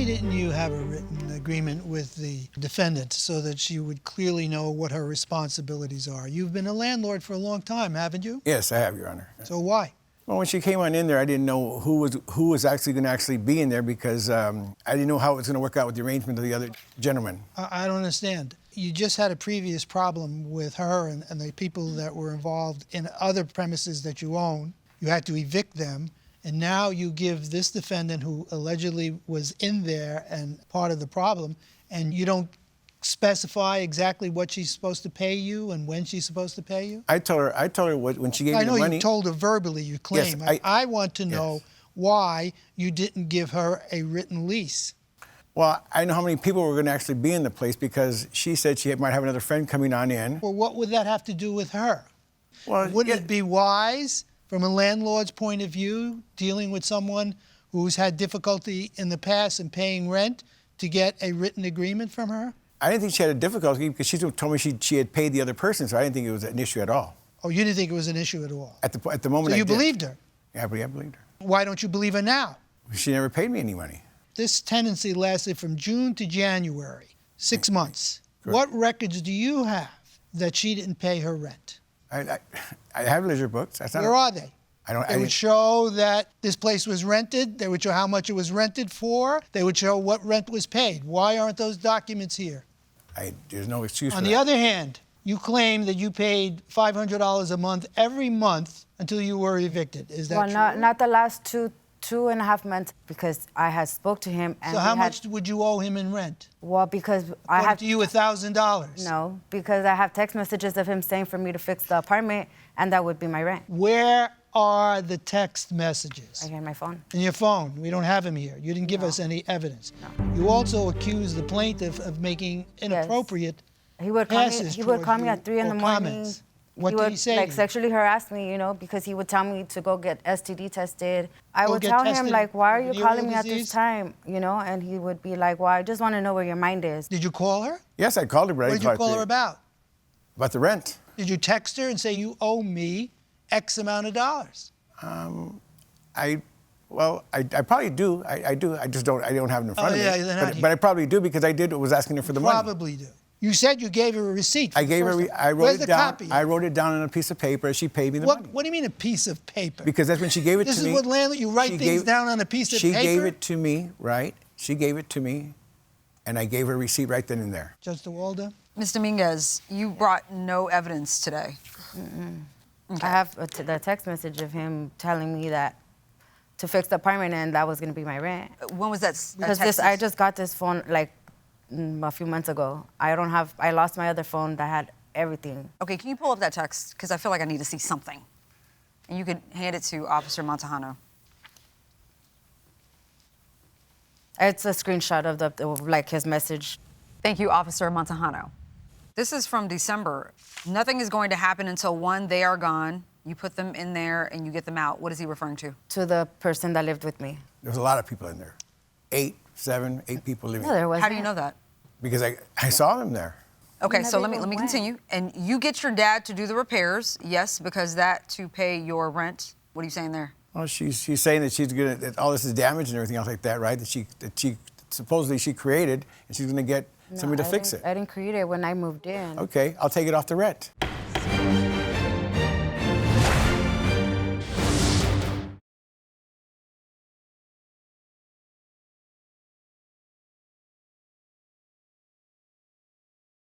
didn't you have a written agreement with the defendant so that she would clearly know what her responsibilities are? You've been a landlord for a long time, haven't you? Yes, I have, Your Honor. So why? Well, when she came on in there, I didn't know who was actually going to be in there because I didn't know how it was going to work out with the arrangement of the other gentleman. I don't understand. You just had a previous problem with her and the people that were involved in other premises that you own. You had to evict them, and now you give this defendant who allegedly was in there and part of the problem, and you don't specify exactly what she's supposed to pay you and when she's supposed to pay you? I told her when she gave me the money. I know you told her verbally, you claim. Yes, I want to know why you didn't give her a written lease. Well, I know how many people were going to actually be in the place because she said she might have another friend coming on in. Well, what would that have to do with her? Well, Wouldn't it be wise, from a landlord's point of view, dealing with someone who's had difficulty in the past in paying rent, to get a written agreement from her? I didn't think she had a difficulty because she told me she had paid the other person, so I didn't think it was an issue at all. Oh, you didn't think it was an issue at all? At the moment, so you I did. believed her? Yeah, I believed her. Why don't you believe her now? She never paid me any money. This tenancy lasted from June to January, 6 months. Correct. What records do you have that she didn't pay her rent? I have ledger books. Where are they? They would show that this place was rented. They would show how much it was rented for. They would show what rent was paid. Why aren't those documents here? There's no excuse for that. On the other hand, you claim that you paid $500 a month every month until you were evicted. Is that true? Well, not the last two and a half months, because I had spoke to him. And so how much would you owe him in rent? Well, because I have to you $1,000. No, because I have text messages of him saying for me to fix the apartment, and that would be my rent. Where are the text messages? Right here on my phone. In your phone. We don't have them here. You didn't give us any evidence. No. You also accused the plaintiff of making inappropriate He would call me at 3 in the morning. Comments. What did he say? Like sexually harass me, because he would tell me to go get STD tested. I would tell him, like, why are you calling me at this time? And he would be like, well, I just want to know where your mind is. Did you call her? Yes, I called her, but What did you call her about? About the rent. Did you text her and say, you owe me X amount of dollars? I probably do. I do. I don't have it in front of me. But I probably do because I was asking her for the money. Probably do. You said you gave her a receipt. I gave her. I wrote Where's it down. Copy? I wrote it down on a piece of paper. She paid me the money. What do you mean a piece of paper? Because that's when she gave it to me. This is what landlord. You write things down on a piece of paper. She gave it to me, right? She gave it to me, and I gave her a receipt right then and there. Judge DeWalda? Ms. Dominguez, you brought no evidence today. Okay. I have the text message of him telling me that to fix the apartment and that was going to be my rent. When was that? Because I just got this phone like a few months ago. I lost my other phone that had everything. Okay, can you pull up that text? Because I feel like I need to see something. And you could hand it to Officer Montejano. It's a screenshot of his message. Thank you, Officer Montejano. This is from December. Nothing is going to happen until, 1, they are gone. You put them in there and you get them out. What is he referring to? To the person that lived with me. There was a lot of people in there. 8 people living. No, there wasn't. How do you know that? Because I saw them there. Okay, so let me continue. And you get your dad to do the repairs, yes, because that to pay your rent. What are you saying there? Well, she's saying that that all this is damage and everything else like that, right? That she supposedly she created, and she's gonna get somebody to fix it. I didn't create it when I moved in. Okay, I'll take it off the rent.